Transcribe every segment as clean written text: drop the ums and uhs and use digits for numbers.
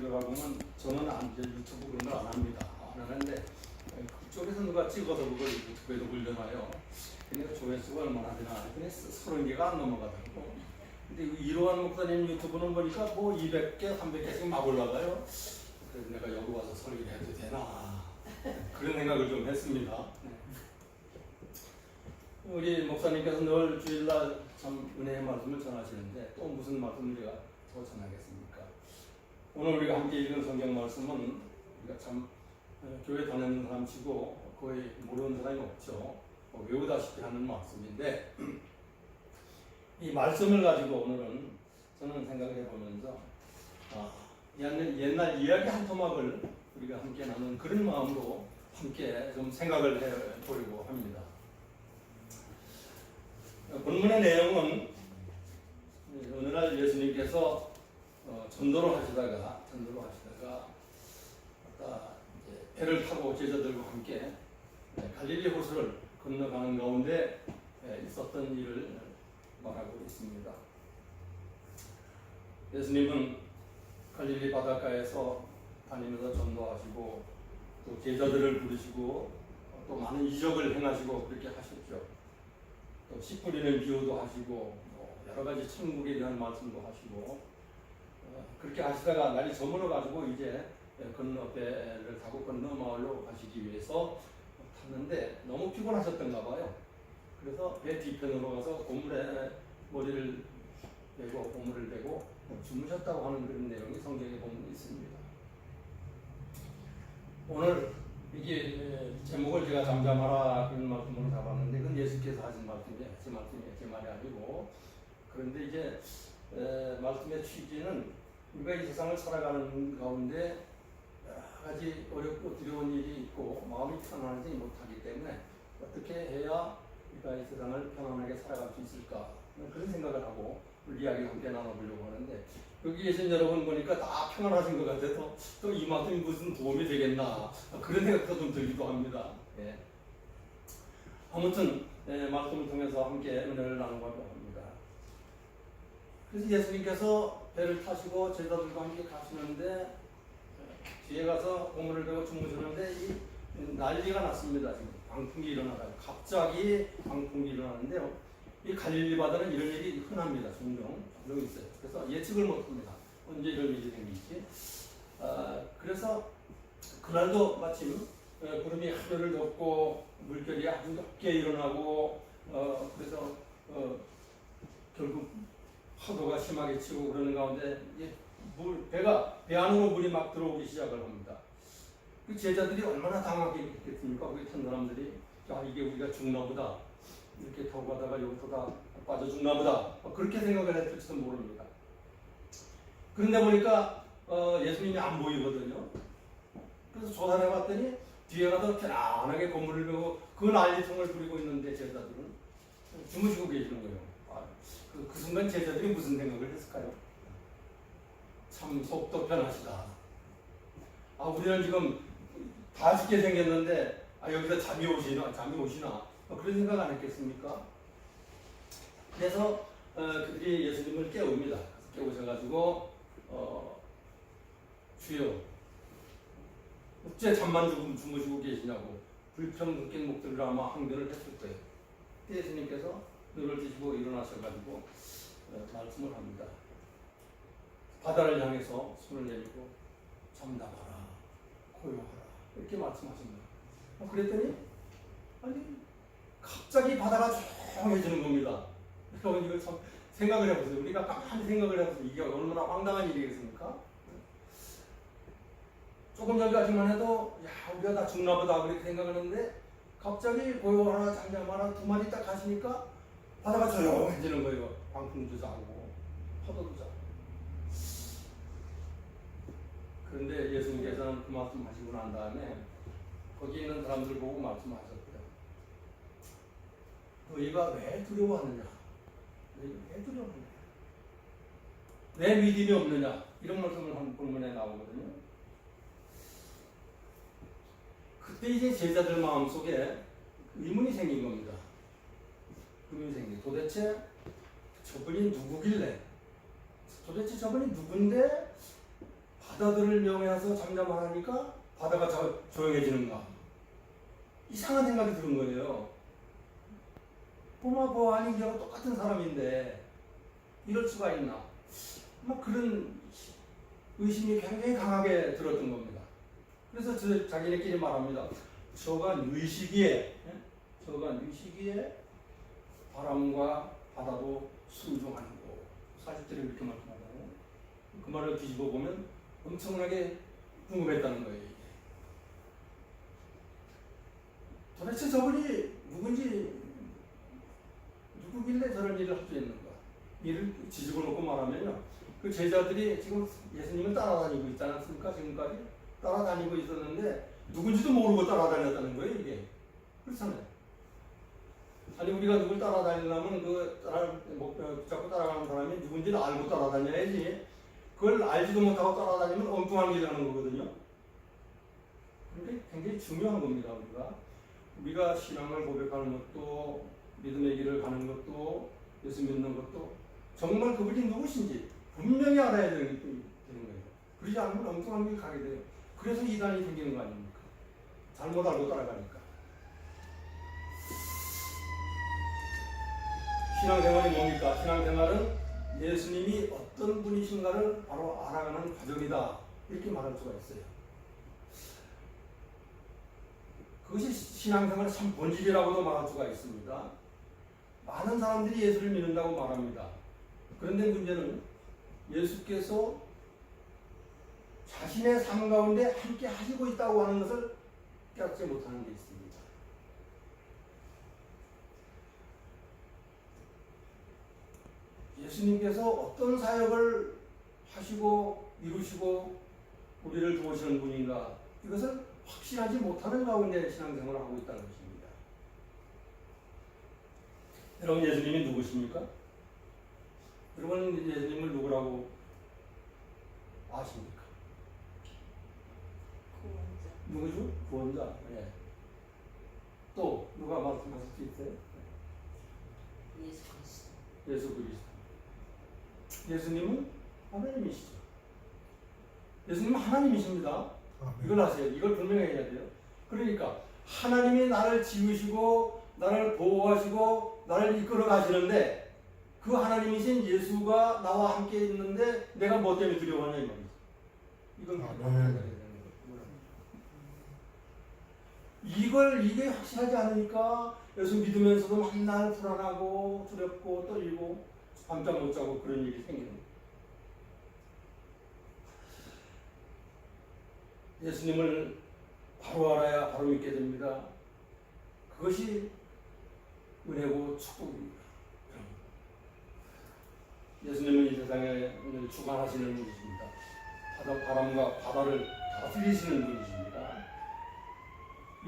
들어가 보면 저는 유튜브 그런 걸 안 합니다. 안 하는데 그쪽에서 누가 찍어서 그걸 유튜브에도 올려놔요. 그러니까 조회수가 얼마나 되나 그냥 30개가 안 넘어가더라고. 근데 이로한 목사님 유튜브는 보니까 뭐 200개, 300개씩 막 올라가요. 그래서 내가 여기 와서 설교를 해도 되나 그런 생각을 좀 했습니다. 우리 목사님께서 늘 주일날 참 은혜의 말씀을 전하시는데 또 무슨 말씀을 우리가 더 전하겠습니까? 오늘 우리가 함께 읽은 성경 말씀은 우리가 참 교회 다니는 사람 치고 거의 모르는 사람이 없죠. 외우다시피 하는 말씀인데 이 말씀을 가지고 오늘은 저는 생각해 보면서 옛날 이야기 한 토막을 우리가 함께 나눈 그런 마음으로 함께 좀 생각을 해 보려고 합니다. 본문의 내용은 어느 날 예수님께서 전도를 하시다가 이제 배를 타고 제자들과 함께 갈릴리 호수를 건너가는 가운데 있었던 일을 말하고 있습니다. 예수님은 갈릴리 바닷가에서 다니면서 전도하시고 또 제자들을 부르시고 또 많은 이적을 행하시고 그렇게 하셨죠. 또 씨 뿌리는 비유도 하시고 여러 가지 천국에 대한 말씀도 하시고 그렇게 하시다가 날이 저물어 가지고 이제 배를 타고 건너 마을로 가시기 위해서 탔는데 너무 피곤하셨던가 봐요. 그래서 배 뒤편으로 가서 고물에 머리를 대고 고물을 대고 주무셨다고 하는 그런 내용이 성경에 보면 있습니다. 오늘 이게 제목을 제가 잠잠하라 그런 말씀으로 잡았는데 그건 예수께서 하신 말씀이에요. 제 말이 아니고. 그런데 이제 말씀의 취지는 우리가 이 세상을 살아가는 가운데 여러 가지 어렵고 두려운 일이 있고 마음이 편안하지 못하기 때문에 어떻게 해야 우리가 이 세상을 편안하게 살아갈 수 있을까 그런 생각을 하고 우리 이야기 함께 나눠보려고 하는데 여기 계신 여러분 보니까 다 평안하신 것 같아서 또 이 말씀이 무슨 도움이 되겠나 그런 생각도 좀 들기도 합니다. 예. 아무튼 말씀을 통해서 함께 은혜를 나누려고 합니다. 그래서 예수님께서 배를 타시고 제자들과 함께 가시는데 뒤에 가서 고물을 베고 주무시는데 이 난리가 났습니다. 지금 광풍이 일어나요. 갑자기 광풍이 일어나는데요. 이 갈릴리 바다는 이런 일이 흔합니다. 종종 있어요. 그래서 예측을 못합니다. 언제 이런 일이 생길지. 그래서 그날도 마침 구름이 하늘을 덮고 물결이 아주 높게 일어나고 그래서 결국 파도가 심하게 치고 그러는 가운데 배 안으로 물이 막 들어오기 시작을 합니다. 그 제자들이 얼마나 당황했겠습니까? 거기 탄 사람들이 이게 우리가 죽나 보다. 이렇게 타고 가다가 여기서 다 빠져 죽나 보다. 그렇게 생각을 했을지도 모릅니다. 그런데 보니까 예수님이 안 보이거든요. 그래서 조사해 봤더니 뒤에 가서 편안하게 건물을 베고 그 난리통을 부리고 있는데 제자들은 주무시고 계시는 거예요. 그 순간 제자들이 무슨 생각을 했을까요? 참 속도 편하시다. 우리는 지금 다 죽게 생겼는데 여기서 잠이 오시나 그런 생각 안 했겠습니까? 그래서 그들이 예수님을 깨웁니다. 깨우셔가지고 주여 어째 잠만 주무시고 계시냐고 불평 느낀 목소리로 아마 항변을 했을 거예요. 예수님께서 눈을 뜨시고 일어나셔가지고 말씀을 합니다. 바다를 향해서 손을 내밀고 잠잠하라 고요하라 이렇게 말씀하십니다. 그랬더니 갑자기 바다가 조용해지는 겁니다. 여러분 이걸 참 생각을 해보세요. 우리가 가만히 생각을 해보세요. 이게 얼마나 황당한 일이겠습니까? 조금 전까지만 해도 우리가 다 죽나보다 그렇게 생각하는데 갑자기 고요하라 잠잠하라 두 마디 딱 가시니까 바다가 조용해지는 거예요. 광풍도 자고 파도도 자고. 그런데 예수님께서는 그 말씀 하시고 난 다음에 거기 있는 사람들 보고 말씀하셨대요. 너희가 왜 두려워하느냐? 왜 두려워하느냐? 왜 믿음이 없느냐? 이런 말씀을 한 본문에 나오거든요. 그때 이제 제자들 마음속에 의문이 생긴 겁니다. 의문이 생긴. 도대체 저분이 누구길래? 도대체 저분이 누군데 바다들을 명예해서 잠잠하니까 바다가 조용해지는가? 이상한 생각이 드는 거예요. 보아하니 이하고 똑같은 사람인데 이럴 수가 있나? 막 그런 의심이 굉장히 강하게 들었던 겁니다. 그래서 자기네끼리 말합니다. 저가 뉘시기에 바람과 바다도 순종하는 거. 40절에 이렇게 말씀하잖아요. 그 말을 뒤집어 보면 엄청나게 궁금했다는 거예요. 이게. 도대체 저분이 누구길래 저런 일을 할 수 있는가? 이를 뒤집어 놓고 말하면요. 그 제자들이 지금 예수님을 따라다니고 있지 않았습니까? 지금까지 따라다니고 있었는데 누군지도 모르고 따라다녔다는 거예요. 이게 그렇잖아요. 아니 우리가 누굴 따라다니려면 자꾸 따라가는 사람이 누군지를 알고 따라다녀야지. 그걸 알지도 못하고 따라다니면 엉뚱한 일을 하는 거거든요. 그게 굉장히 중요한 겁니다. 우리가 신앙을 고백하는 것도 믿음의 길을 가는 것도 예수 믿는 것도 정말 그분이 누구신지 분명히 알아야 되는 거예요. 그러지 않으면 엉뚱한 길 가게 돼요. 그래서 이단이 생기는 거 아닙니까? 잘못 알고 따라가니까. 신앙생활이 뭡니까? 신앙생활은 예수님이 어떤 분이신가를 바로 알아가는 과정이다. 이렇게 말할 수가 있어요. 그것이 신앙생활의 참 본질이라고도 말할 수가 있습니다. 많은 사람들이 예수를 믿는다고 말합니다. 그런데 문제는 예수께서 자신의 삶 가운데 함께 하시고 있다고 하는 것을 깨닫지 못하는 게 있습니다. 예수님께서 어떤 사역을 하시고 이루시고 우리를 도우시는 분인가, 이것을 확실하지 못하는 가운데 신앙생활을 하고 있다는 것입니다. 여러분, 예수님이 누구십니까? 여러분, 예수님을 누구라고 아십니까? 구원자. 누구죠? 구원자. 예. 또 누가 말씀하실 수 있어요? 예수 그리스도. 예수 그리스도. 예수님은 하나님이시죠. 예수님은 하나님이십니다. 이걸 아세요. 이걸 분명해야 돼요. 그러니까 하나님이 나를 지으시고 나를 보호하시고 나를 이끌어 가시는데, 그 하나님이신 예수가 나와 함께 있는데 내가 뭐 때문에 두려워하냐 이 말이죠. 이게 확실하지 않으니까 예수 믿으면서도 맨날 불안하고 두렵고 떨리고 밤잠 못 자고 그런 일이 생기는 거예요. 예수님을 바로 알아야 바로 믿게 됩니다. 그것이 은혜고 축복입니다. 예수님은 이 세상에 주관하시는 분이십니다. 바람과 바다를 다스리시는 분이십니다.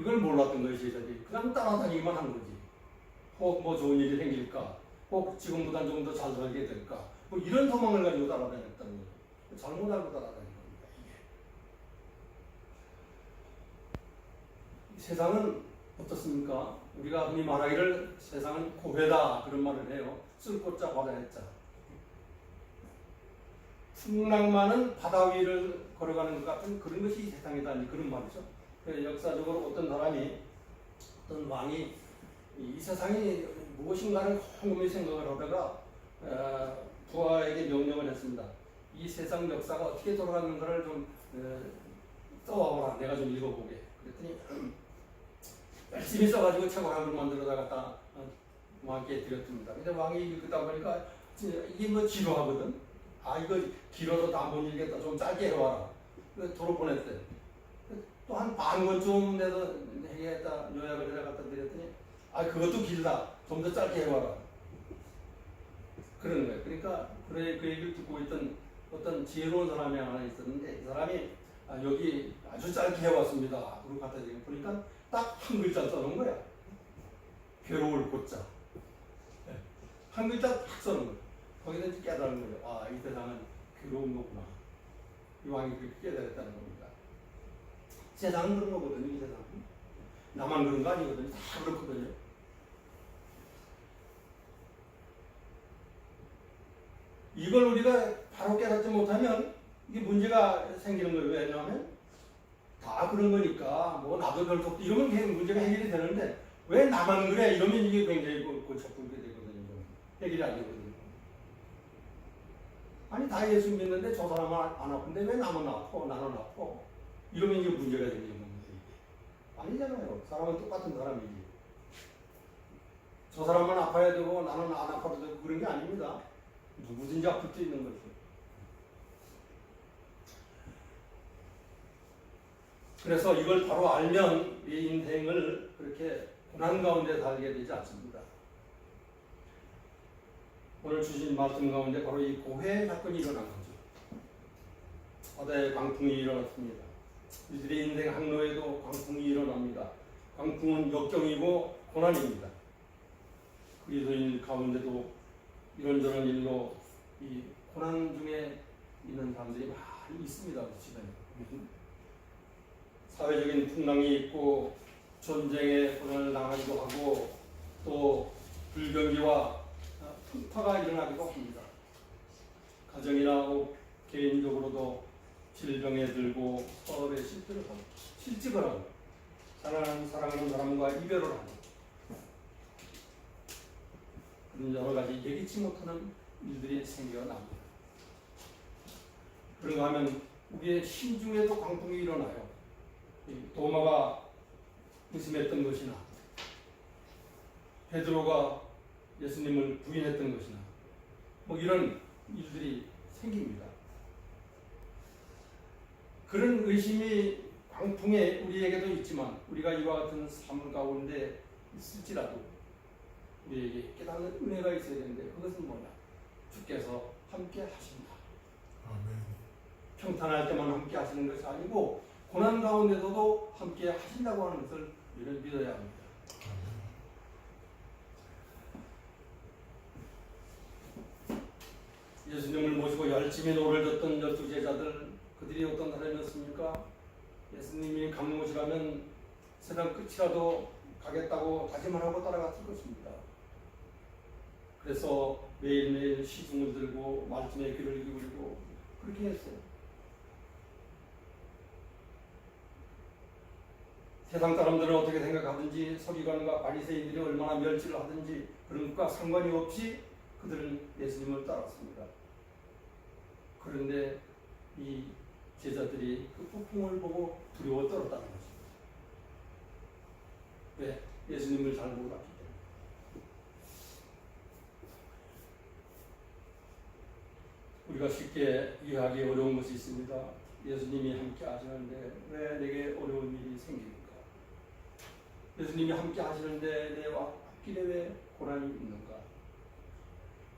이걸 몰랐던 거예요, 제자들이. 그냥 따라다니기만 한 거지. 혹 뭐 좋은 일이 생길까? 혹 지금보다 좀 더 잘 살게 될까? 뭐 이런 소망을 가지고 따라다녔다는 거예요. 잘못 알고 따라다닌 겁니다, 이게. 세상은 어떻습니까? 우리가 흔히 말하기를 세상은 고배다, 그런 말을 해요. 쓸 꽃자 바다 해자. 풍랑만은 바다 위를 걸어가는 것 같은 그런 것이 세상이다, 그런 말이죠. 역사적으로 어떤 왕이 이 세상이 무엇인가를 곰곰이 생각을 하다가 부하에게 명령을 했습니다. 이 세상 역사가 어떻게 돌아가는가를 좀 써와라. 내가 좀 읽어보게. 그랬더니 열심히 써가지고 책을 만들어다 갖다 왕께 드렸습니다. 근데 왕이 읽다 보니까 이게 뭐 지루하거든. 이거 길어서 다 못 읽겠다. 좀 짧게 해와라. 도로 보냈대. 또 한 반 권쯤 내서 해야겠다. 요약을 해갖다 드렸더니 그것도 길다. 좀 더 짧게 해와라. 그러는 거예요. 그러니까 그 얘기를 듣고 있던 어떤 지혜로운 사람이 하나 있었는데, 이 사람이 여기 아주 짧게 해왔습니다. 그리고 갖다 보니까 딱 한 글자 써놓은 거야. 괴로울 꽃자. 한 글자 딱 써놓은 거야. 거기서 깨달은 거예요. 이 세상은 괴로운 거구나. 이 왕이 그렇게 깨달았다는 겁니다. 세상은 그런 거거든요. 이 세상은. 나만 그런 거 아니거든요. 다 그렇거든요. 이걸 우리가 바로 깨닫지 못하면 이게 문제가 생기는 거예요. 왜냐하면 다 그런 거니까 뭐 나도 별도 이러면 그냥 문제가 해결이 되는데 왜 나만 그래? 이러면 이게 굉장히 고쳐불게 되거든요. 해결이 안 되거든요. 아니 다 예수 믿는데 저 사람은 안 아픈데 왜 나만 아파? 나는 아파? 이러면 이게 문제가 생기는 겁니다. 아니잖아요. 사람은 똑같은 사람이지. 저 사람만 아파야 되고 나는 안 아파도 되고 그런 게 아닙니다. 누구든지 아플 수 있는 거죠. 그래서 이걸 바로 알면 이 인생을 그렇게 고난 가운데 살게 되지 않습니다. 오늘 주신 말씀 가운데 바로 이 고해 사건이 일어난 거죠. 바다에 광풍이 일어났습니다. 이들의 인생 항로에도 광풍이 일어납니다. 광풍은 역경이고 고난입니다. 그리스도인 가운데도 이런저런 일로 이 고난 중에 있는 사람들이 많이 있습니다. 우리 주변에. 사회적인 풍랑이 있고 전쟁에 고난을 당하기도 하고 또 불경기와 풍파가 일어나기도 합니다. 가정이나 개인적으로도 질병에 들고 서울에 실직을 하고 사랑하는 사람과 이별을 하고 그런 여러 가지 예기치 못하는 일들이 생겨납니다. 그런가 하면 우리의 심중에도 광풍이 일어나요. 도마가 의심했던 것이나 베드로가 예수님을 부인했던 것이나 뭐 이런 일들이 생깁니다. 그런 의심이 광풍에 우리에게도 있지만 우리가 이와 같은 삶 가운데 있을지라도 우리에게 깨닫는 은혜가 있어야 되는데 그것은 뭐냐? 주께서 함께 하신다. 아멘. 평탄할 때만 함께 하시는 것이 아니고 고난 가운데서도 함께 하신다고 하는 것을 우리는 믿어야 합니다. 예수님을 모시고 열심히 노를 젓던 12제자들 그들이 어떤 사람이었습니까? 예수님이 강못이라면 세상 끝이라도 가겠다고 다짐을 하고 따라갔을 것입니다. 그래서 매일매일 시중을 들고 말씀에 귀를 기울이고 그렇게 했어요. 세상 사람들은 어떻게 생각하든지 서기관과 바리새인들이 얼마나 멸시를 하든지 그런 것과 상관이 없이 그들은 예수님을 따랐습니다. 그런데 이 제자들이 그 폭풍을 보고 두려워 떨었다는 것입니다. 왜? 예수님을 잘 몰랐기 때문에. 우리가 쉽게 이해하기 어려운 것이 있습니다. 예수님이 함께 하시는데 왜 내게 어려운 일이 생깁니까? 예수님이 함께 하시는데 내 앞길에 왜 고난이 있는가?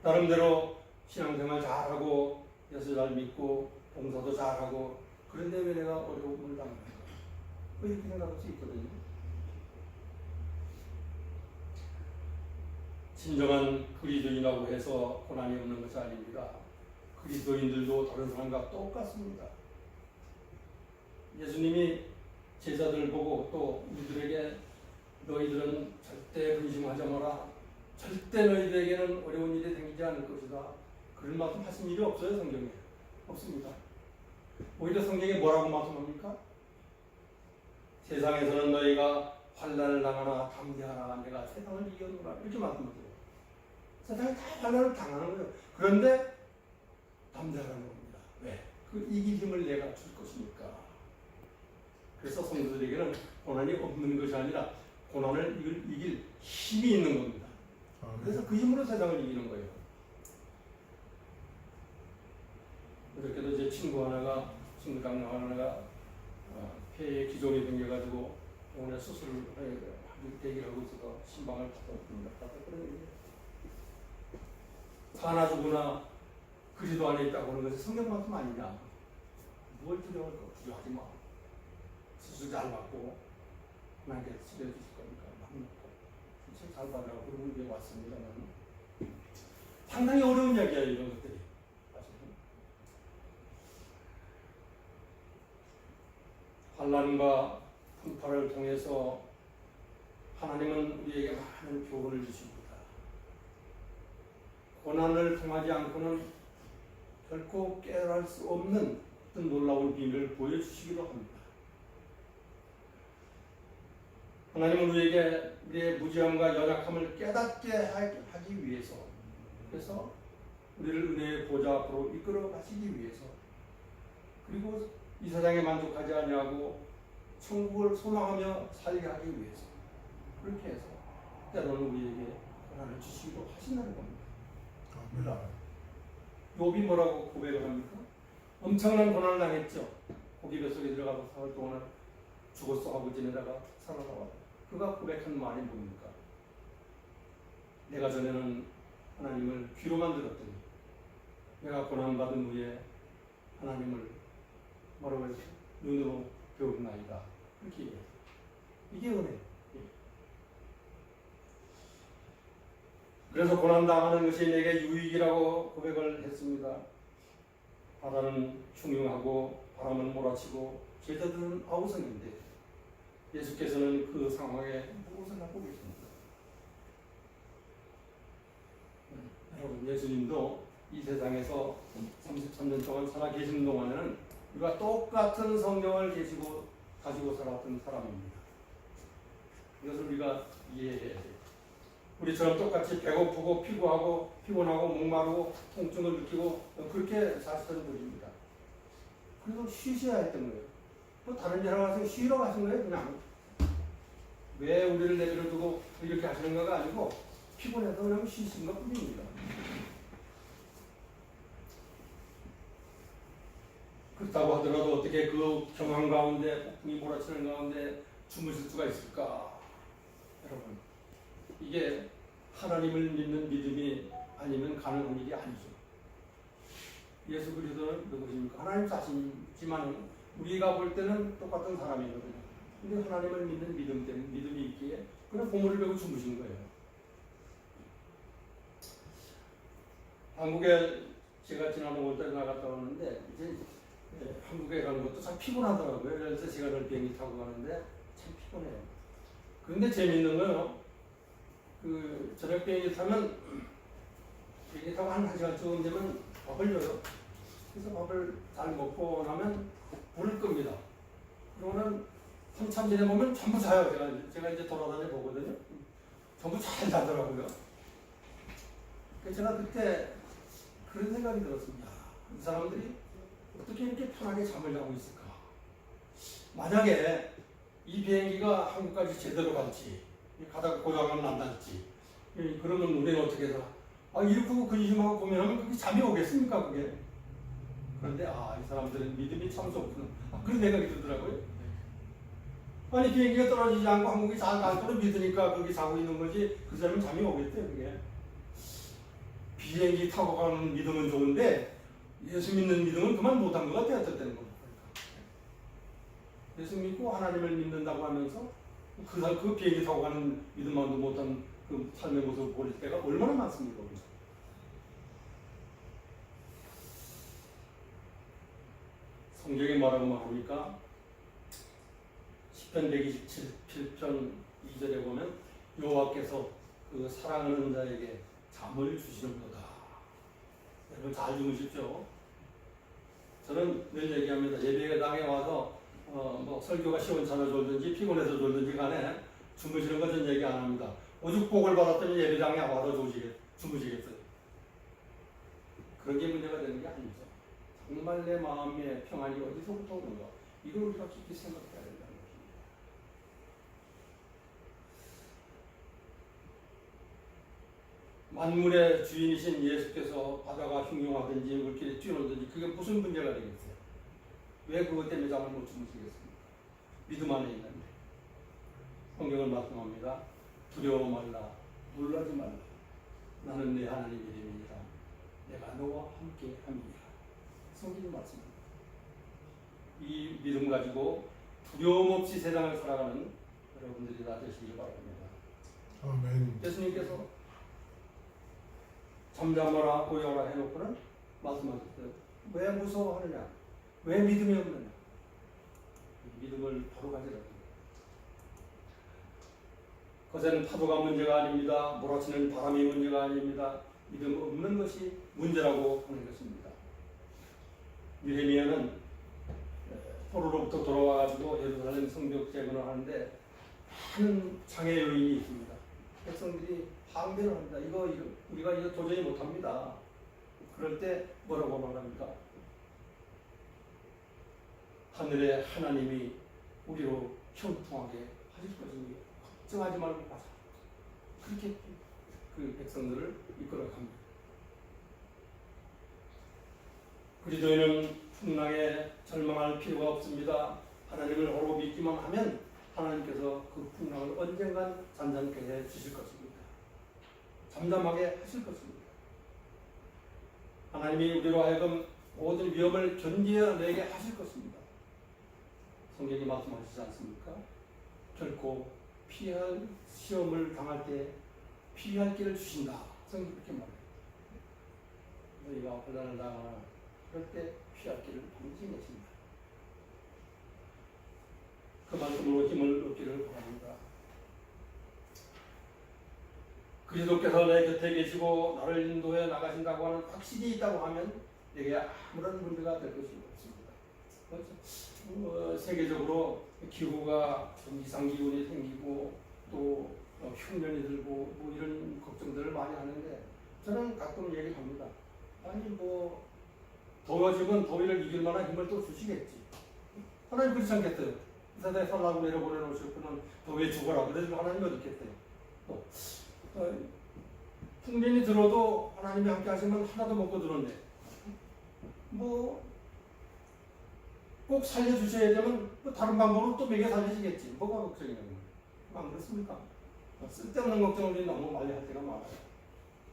나름대로 신앙생활 잘하고 예수 잘 믿고 봉사도 잘하고 그런데 왜 내가 어려움을 당하는가? 이렇게 생각할 수 있거든요. 진정한 그리스도인이라고 해서 고난이 없는 것이 아닙니다. 그리스도인들도 다른 사람과 똑같습니다. 예수님이 제자들을 보고 또 우리들에게 너희들은 절대 근심하지 마라. 절대 너희들에게는 어려운 일이 생기지 않을 것이다. 그런 말씀 하신 일이 없어요, 성경에. 없습니다. 오히려 성경에 뭐라고 말씀합니까? 세상에서는 너희가 환난을 당하나 담대하라. 내가 세상을 이겨노라. 이렇게 말씀하세요. 세상에 다 환난을 당하는 거예요. 그런데 담대하라는 겁니다. 왜? 그 이길 힘을 내가 줄 것이니까. 그래서 성도들에게는 고난이 없는 것이 아니라 고난을 이길 힘이 있는 겁니다. 그래서 그 힘으로 세상을 이기는 거예요. 그렇게도 제 친구 강남 하나가 폐에 기종이 생겨가지고 병원에 수술을 대기를 하고 있어서 신방을 받았습니다. 사나 죽으나 그리스도 안에 있다고 하는 것이 성경 말씀 아니냐? 뭘 두려워할까? 두려워하지 마. 수술 잘 받고 하나님께 치료해 주실 거니까 막 놓고 수술 잘 받으라고 그러고 이제 왔습니다. 나는 상당히 어려운 이야기야 이런 것들이. 환난과 풍파를 통해서 하나님은 우리에게 많은 교훈을 주십니다. 고난을 통하지 않고는 결코 깨달을 수 없는 어떤 놀라운 비밀을 보여주시기도 합니다. 하나님은 우리에게 우리의 무지함과 연약함을 깨닫게 하기 위해서, 그래서 우리를 은혜의 보좌 앞으로 이끌어 가시기 위해서, 그리고 이 세상에 만족하지 아니하고 천국을 소망하며 살게 하기 위해서, 그렇게 해서 때로는 우리에게 고난을 주시기도 하신다는 겁니다. 욥이 뭐라고 고백을 합니까? 엄청난 고난을 당했죠. 고기 뱃속에 들어가서 사흘 동안 죽었어 하고 지내다가 살아나와. 그가 고백한 말이 뭡니까? 내가 전에는 하나님을 귀로만 들었더니 내가 고난받은 후에 하나님을 뭐라고 했죠? 눈으로 배웠나이다. 그렇게 얘기해요. 이게 은혜. 그래서 고난당하는 것이 내게 유익이라고 고백을 했습니다. 바다는 흉흉하고 바람은 몰아치고 제자들은 아우성인데 예수께서는 그 상황에 무엇을 하고 계십니까? 여러분, 예수님도 이 세상에서 33년 동안 살아 계신 동안에는 우리가 똑같은 성경을 가지고 살았던 사람입니다. 이것을 우리가 이해해야 돼요. 우리처럼 똑같이 배고프고 피곤하고 목마르고 통증을 느끼고 그렇게 사시던 분입니다. 그래서 쉬셔야 했던 거예요. 또 다른 일 하나 쉬러 가신 거예요. 그냥 왜 우리를 내버려 두고 이렇게 하시는 거가 아니고 피곤해서 그냥 쉬신 것 뿐입니다. 그렇다고 하더라도 어떻게 그 경황 가운데 폭풍이 몰아치는 가운데 주무실 수가 있을까? 여러분, 이게 하나님을 믿는 믿음이 아니면 가능한 일이 아니죠. 예수 그리스도는 누구십니까? 하나님 자신이지만 우리가 볼 때는 똑같은 사람이거든요. 근데 하나님을 믿는 믿음 때문에 믿음이 있기에 그냥 보물을 베고 주무신 거예요. 한국에 제가 지난 5월달에 나갔다 왔는데 이제 한국에 가는 것도 참 피곤하더라고요. 그래서 제가 늘 비행기 타고 가는데 참 피곤해요. 그런데 재밌는 거요. 그 저녁 비행기 타면 비행기 타고 한 1시간쯤 되면 밥을 줘요. 그래서 밥을 잘 먹고 나면 불을 끕니다. 그러고는 한참 지내보면 전부 자요. 제가 이제 돌아다녀 보거든요. 전부 잘 자더라고요. 그래서 제가 그때 그런 생각이 들었습니다. 이 사람들이 어떻게 이렇게 편하게 잠을 자고 있을까? 만약에 이 비행기가 한국까지 제대로 갈지, 가다가 고장은 난다든지, 그러면 우리는 어떻게 살아? 이렇게 근심하고 고민하면 그게 잠이 오겠습니까, 그게? 그런데, 이 사람들은 믿음이 참 좋구나. 그런 생각이 들더라고요. 아니, 비행기가 떨어지지 않고 한국이 잘 갈 거를 믿으니까 거기 자고 있는 거지, 그 사람은 잠이 오겠대요, 그게. 비행기 타고 가는 믿음은 좋은데, 예수 믿는 믿음은 그만 못한 것 같아요, 어쨌든. 예수 믿고 하나님을 믿는다고 하면서 그 비행기 타고 가는 믿음만도 못한 그 삶의 모습을 볼 때가 얼마나 많습니까? 성경이 뭐라고 말합니까? 시편 127편 2절에 보면 여호와께서 그 사랑하는 자에게 잠을 주시는도다. 여러분 잘 주무십시오. 저는 늘 얘기합니다. 예배당에 와서 뭐 설교가 시원찮아 졸든지 피곤해서 졸든지 간에 주무시는 건 전 얘기 안 합니다. 오죽 복을 받았더니 예배당에 와서 주무시겠어요. 그런 게 문제가 되는 게 아니죠. 정말 내 마음의 평안이 어디서부터 오는가? 이걸 우리가 깊이 생각해야 된다는 것입니다. 만물의 주인이신 예수께서 바다가 흉흉하든지 물길에 뛰어오든지 그게 무슨 문제가 되겠어요? 왜 그것 때문에 잠을 못 주무시겠습니까? 믿음 안에 있는데. 성경은 말씀합니다. 두려워 말라, 놀라지 말라. 나는 내 하나님 이름이니라. 내가 너와 함께 함이니라. 성경이 말씀입니다. 이 믿음 가지고 두려움 없이 세상을 살아가는 여러분들이 다 되시길 바랍니다. 아멘. 예수님께서 잠잠하라 고요하라 해놓고는 말씀하셨어요. 왜 무서워하느냐? 왜 믿음이 없느냐? 믿음을 바로 가지라. 거센 파도가 문제가 아닙니다. 몰아치는 바람이 문제가 아닙니다. 믿음 없는 것이 문제라고 하는 것입니다. 느헤미야는 포로로부터 돌아와가지고 예루살렘 성벽 재건을 하는데 많은 장애 요인이 있습니다. 백성들이 항변을 합니다. 이거 우리가 이거 도저히 못합니다. 그럴 때 뭐라고 말합니까? 하늘의 하나님이 우리로 형통하게 하실 것이니 걱정하지 말고 가자. 그렇게 그 백성들을 이끌어갑니다. 그리스도인은 풍랑에 절망할 필요가 없습니다. 하나님을 오로 믿기만 하면 하나님께서 그 풍랑을 언젠간 잔잔케 해 주실 것입니다. 잠잠하게 하실 것입니다. 하나님이 우리로 하여금 모든 위험을 견디어내게 하실 것입니다. 성경이 말씀하시지 않습니까? 결코 피할 시험을 당할 때 피할 길을 주신다. 성경이 그렇게 말해요. 너희가 혼란을 당하나 그럴 때 피할 길을 반드시 내신다. 그만큼으로 힘을 얻기를 바랍니다. 그리스도께서 내 곁에 계시고 나를 인도해 나가신다고 하는 확신이 있다고 하면 내게 아무런 문제가 될 것이 없습니다. 세계적으로 기후가 좀 이상기온이 생기고 또 흉년이 들고 뭐 이런 걱정들을 많이 하는데 저는 가끔 얘기합니다. 아니 뭐 더워지면 더위를 이길 만한 힘을 또 주시겠지. 하나님 그렇지 않겠어요. 이 세상에 살라고 내려보내 놓으셨구나. 더위에 죽어라. 그래서 하나님 어디 있겠어요. 풍년이 들어도 하나님이 함께 하시면 하나도 먹고 들었네. 뭐 꼭 살려주셔야 되면 뭐 다른 방법으로 또 먹여 살리시겠지. 뭐가 걱정이냐고. 안 그렇습니까? 쓸데없는 걱정을 우리 너무 많이 할 때가 많아요.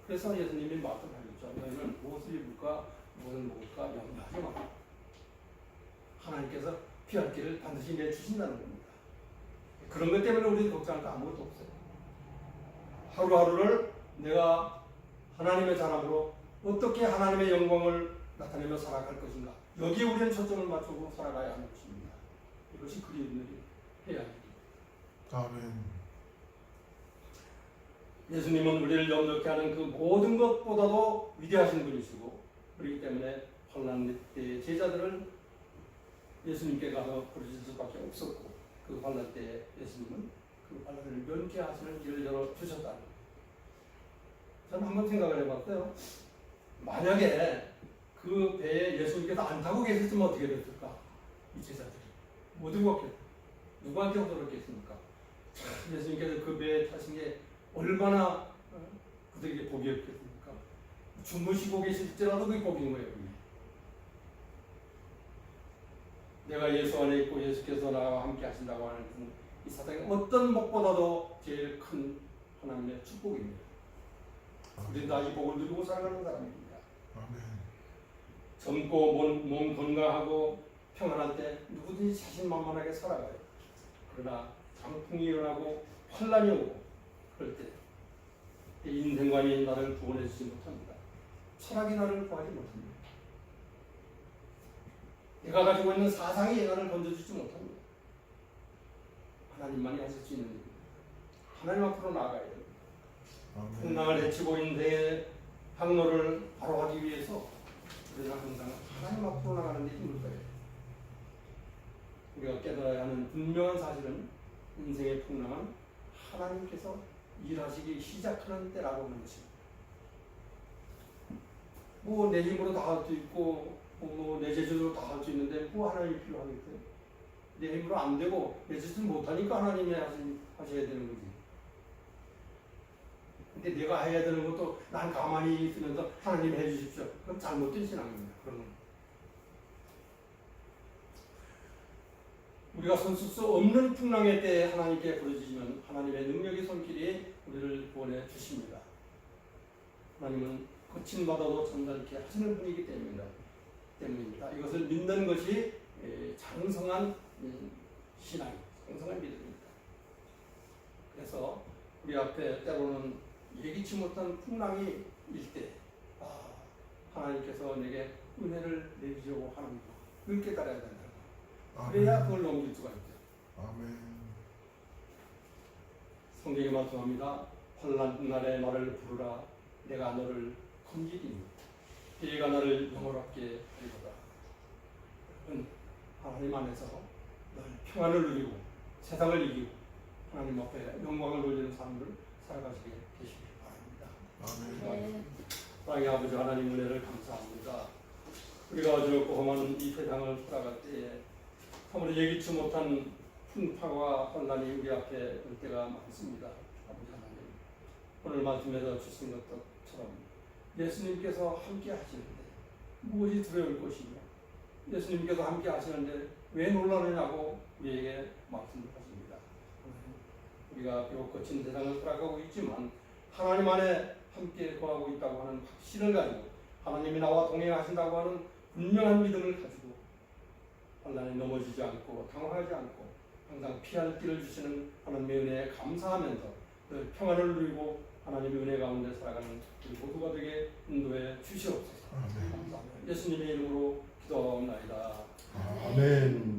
그래서 예수님이 말씀하셨죠. 너희는 무엇을 입을까, 무엇을 먹을까 염려하지 마라. 하나님께서 피할 길을 반드시 내주신다는 겁니다. 그런 것 때문에 우리는 걱정할 거 아무것도 없어요. 하루하루를 내가 하나님의 자랑으로 어떻게 하나님의 영광을 나타내며 살아갈 것인가. 여기에 우리는 초점을 맞추고 살아가야 하는 것입니다. 이것이 그리스도인들이 해야 합니다. 아멘. 예수님은 우리를 염려케 하는 그 모든 것보다도 위대하신 분이시고 그렇기 때문에 환난 때 제자들을 예수님께 가서 부르실 수밖에 없었고 그 환난 때 예수님은 그 환난을 면케하시는 길을 열어주셨다는 거예요. 저는 한번 생각을 해봤어요. 만약에 그 배에 예수님께서 안 타고 계셨으면 어떻게 됐을까? 이 제자들이 못 죽었겠다. 누구한테 얻어졌겠습니까? 예수님께서 그 배에 타신 게 얼마나 그들에게 복이었겠습니까? 주무시고 계실지라도 그게 복인 거예요. 그게. 내가 예수 안에 있고 예수께서 나와 함께 하신다고 하는 이 사상의 어떤 복보다도 제일 큰 하나님의 축복입니다. 우리는 다 이 복을 누리고 살아가는 사람입니다. 아멘. 젊고 몸 건강하고 평안할 때 누구든지 자신만만하게 살아가요. 그러나 장풍이 일어나고 환란이 오고 그럴 때 인생관이 나를 구원해 주지 못합니다. 철학이 나를 구하지 못합니다. 내가 가지고 있는 사상이 나를 건져주지 못합니다. 하나님만이 하실 수 있는 일입니다. 하나님 앞으로 나아가야 됩니다. 풍랑을 헤치고 인생의 항로를 바로하기 위해서 우리는 항상 하나님 앞으로 나가는 데 힘을 써야 돼요. 우리가 깨달아야 하는 분명한 사실은 인생의 풍랑은 하나님께서 일하시기 시작하는 때라고 하는 것입니다. 뭐 내 힘으로 다 할 수 있고 뭐 내 재주로 다 할 수 있는데 뭐 하나님이 필요하겠어요? 내 힘으로 안 되고 내 재주를 못하니까 하나님이 하셔야 되는 거지. 근데 내가 해야 되는 것도 난 가만히 있으면서 하나님 해주십시오. 그럼 잘못된 신앙입니다. 그러면 우리가 선수 수 없는 풍랑의 때에 하나님께 부르짖으면 하나님의 능력의 손길이 우리를 구원해 주십니다. 하나님은 고침받아도 잠잠케 하시는 분이기 때문입니다. 이것을 믿는 것이 장성한 신앙, 장성한 믿음입니다. 그래서 우리 앞에 때로는 예기치 못한 풍랑이 일 때 하나님께서 내게 은혜를 내주려고 하는 것, 그걸 깨달아야 된다. 그래야 그걸 넘길 수가 있죠. 아멘. 성경이 말씀합니다. 환난 날에 나를 부르라. 내가 너를 건지리니 네가 나를 영원하게 하리로다. 하나님 안에서 늘 평안을 누리고 세상을 이기고 하나님 앞에 영광을 돌리는 삶을 살아가시게 되시길 바랍니다. 아멘. 네. 사랑의 아버지 하나님 은혜를 감사합니다. 우리가 어지럽고 험한 이 세상을 살아갈 때에 아무리 예기치 못한 풍파와 혼란이 우리 앞에 올 때가 많습니다. 아버지 하나님, 오늘 말씀에서 주신 것처럼 예수님께서 함께 하시는데 무엇이 두려울 것이며 예수님께서 함께 하시는데 왜 놀라느냐고 우리에게 말씀을 하십니다. 우리가 비록 거친 세상을 살아가고 있지만 하나님 안에 함께 거하고 있다고 하는 확신을 가지고 하나님이 나와 동행하신다고 하는 분명한 믿음을 가지고 혼란에 넘어지지 않고 당황하지 않고 항상 피할 길을 주시는 하나님의 은혜에 감사하면서 늘 평안을 누리고 하나님의 은혜 가운데 살아가는 우리 모두가 되게 인도해 주시옵소서. 아멘. 감사합니다. 예수님의 이름으로 기도하옵나이다. 아멘.